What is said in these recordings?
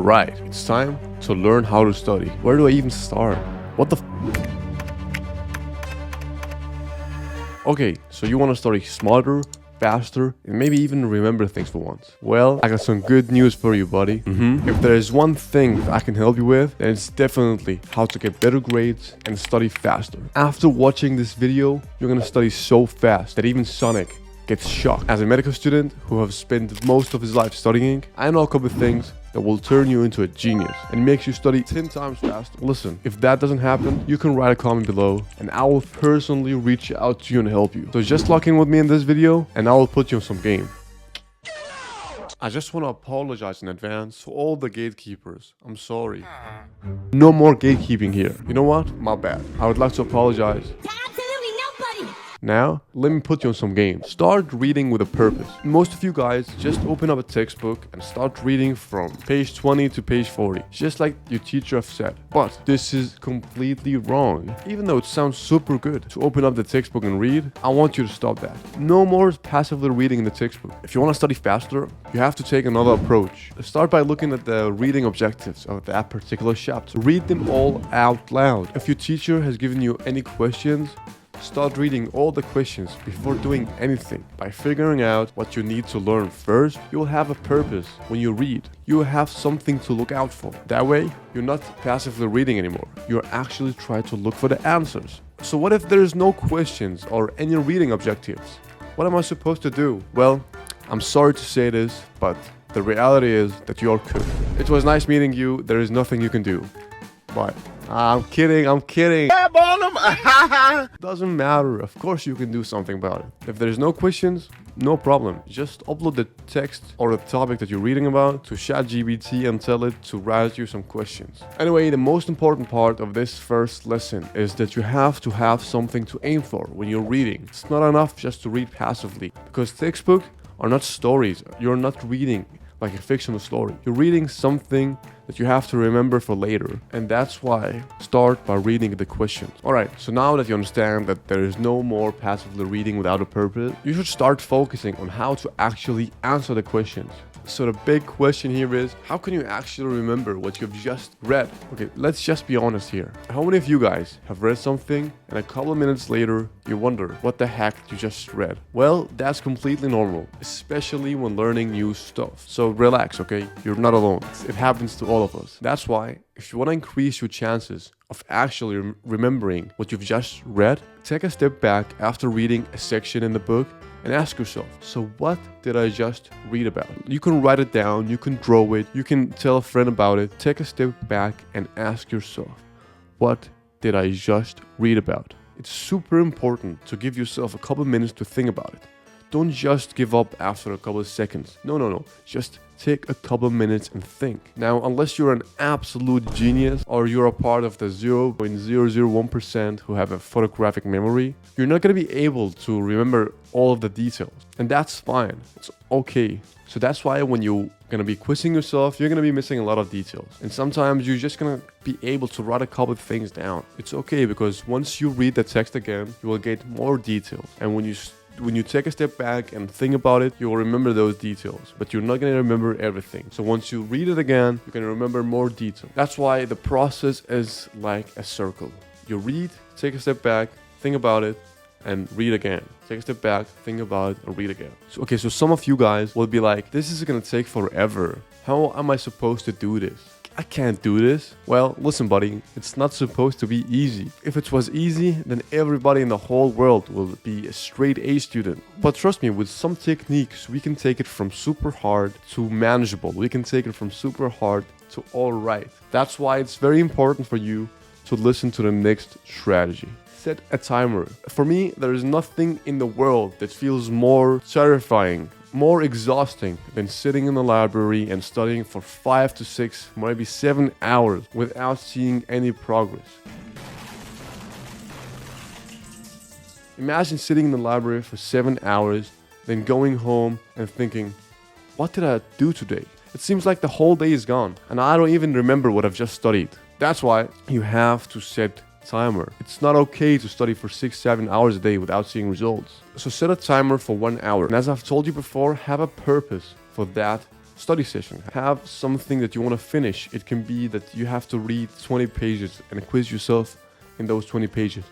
Alright, it's time to learn how to study. Where do I even start? What the Okay, so you want to study smarter, faster, and maybe even remember things for once. Well, I got some good news for you, buddy. If there is one thing that I can help you with, then it's definitely how to get better grades and study faster. After watching this video, you're gonna study so fast that even Sonic gets shocked. As a medical student who has spent most of his life studying, I know a couple of things that will turn you into a genius and makes you study 10 times faster. Listen, if that doesn't happen, you can write a comment below and I will personally reach out to you and help you. So just log in with me in this video and I will put you on some game. I just want to apologize in advance to all the gatekeepers. I'm sorry. No more gatekeeping here. You know what? My bad. I would like to apologize. Now, let me put you on some games. Start reading with a purpose. Most of you guys just open up a textbook and start reading from page 20 to page 40, just like your teacher have said. But this is completely wrong. Even though it sounds super good to open up the textbook and read, I want you to stop that. No more passively reading in the textbook. If you want to study faster, you have to take another approach. Start by looking at the reading objectives of that particular chapter. Read them all out loud. If your teacher has given you any questions, start reading all the questions before doing anything. By figuring out what you need to learn first, you will have a purpose when you read. You will have something to look out for. That way, you're not passively reading anymore. You're actually trying to look for the answers. So what if there's no questions or any reading objectives? What am I supposed to do? Well, I'm sorry to say this, but the reality is that you're cooked. It was nice meeting you. There is nothing you can do. Bye. I'm kidding. Doesn't matter. Of course you can do something about it. If there's no questions, no problem. Just upload the text or the topic that you're reading about to ChatGPT and tell it to write you some questions. Anyway, the most important part of this first lesson is that you have to have something to aim for when you're reading. It's not enough just to read passively, because textbooks are not stories. You're not reading like a fictional story. You're reading something that you have to remember for later. And that's why start by reading the questions. Alright, so now that you understand that there is no more passively reading without a purpose, you should start focusing on how to actually answer the questions. So the big question here is, how can you actually remember what you've just read? Okay, let's just be honest here. How many of you guys have read something and a couple of minutes later you wonder what the heck you just read? Well, that's completely normal, especially when learning new stuff. So relax, okay? You're not alone. It happens to all of us. That's why, if you want to increase your chances of actually remembering what you've just read, take a step back after reading a section in the book and ask yourself, so what did I just read about? You can write it down, you can draw it, you can tell a friend about it. Take a step back and ask yourself, what did I just read about? It's super important to give yourself a couple minutes to think about it. Don't just give up after a couple of seconds. No. Just take a couple minutes and think. Now, unless you're an absolute genius or you're a part of the 0.001% who have a photographic memory, you're not going to be able to remember all of the details. And that's fine. It's okay. So that's why when you're going to be quizzing yourself, you're going to be missing a lot of details. And sometimes you're just going to be able to write a couple of things down. It's okay, because once you read the text again, you will get more details. And when you take a step back and think about it, you will remember those details, but you're not going to remember everything. So once you read it again, you can remember more detail. That's why the process is like a circle. You read, take a step back, think about it, and read again. Take a step back, think about it, and read again. So some of you guys will be like, this is going to take forever. How am I supposed to do this? I can't do this. Well, listen, buddy, it's not supposed to be easy. If it was easy, then everybody in the whole world will be a straight A student. But trust me, with some techniques, we can take it from super hard to manageable. We can take it from super hard to all right. That's why it's very important for you to listen to the next strategy. Set a timer. For me, there is nothing in the world that feels more terrifying, more exhausting than sitting in the library and studying for 5 to 6, maybe 7 hours without seeing any progress. Imagine sitting in the library for 7 hours, then going home and thinking, what did I do today? It seems like the whole day is gone and I don't even remember what I've just studied. That's why you have to set timer. It's not okay to study for 6-7 hours a day without seeing results. So set a timer for 1 hour. And as I've told you before, have a purpose for that study session. Have something that you want to finish. It can be that you have to read 20 pages and quiz yourself in those 20 pages.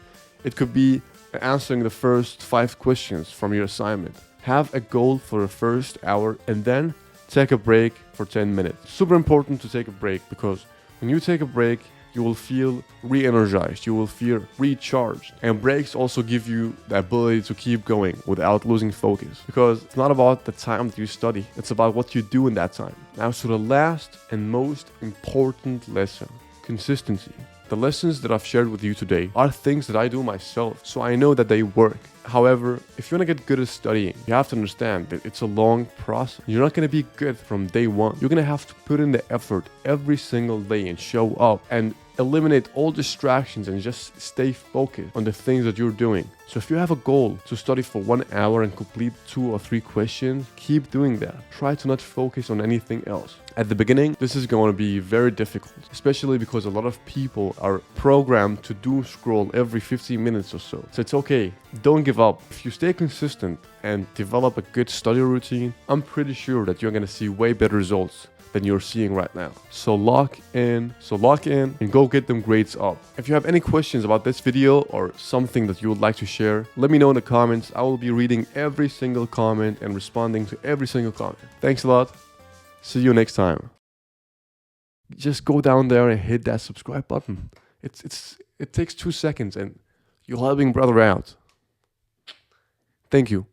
It could be answering the first 5 questions from your assignment. Have a goal for the first hour and then take a break for 10 minutes. Super important to take a break, because when you take a break, you will feel re-energized, you will feel recharged. And breaks also give you the ability to keep going without losing focus. Because it's not about the time that you study, it's about what you do in that time. Now to the last and most important lesson, consistency. The lessons that I've shared with you today are things that I do myself, so I know that they work. However, if you want to get good at studying, you have to understand that it's a long process. You're not going to be good from day one. You're going to have to put in the effort every single day and show up and eliminate all distractions and just stay focused on the things that you're doing. So if you have a goal to study for 1 hour and complete 2 or 3 questions, keep doing that. Try to not focus on anything else. At the beginning, this is going to be very difficult, especially because a lot of people are programmed to doom scroll every 15 minutes or so. So it's okay. Don't give up. If you stay consistent and develop a good study routine, I'm pretty sure that you're going to see way better results than you're seeing right now. So lock in and go get them grades up. If you have any questions about this video or something that you would like to share, let me know in the comments. I will be reading every single comment and responding to every single comment. Thanks a lot. See you next time. Just go down there and hit that subscribe button. It takes 2 seconds and you're helping brother out. Thank you.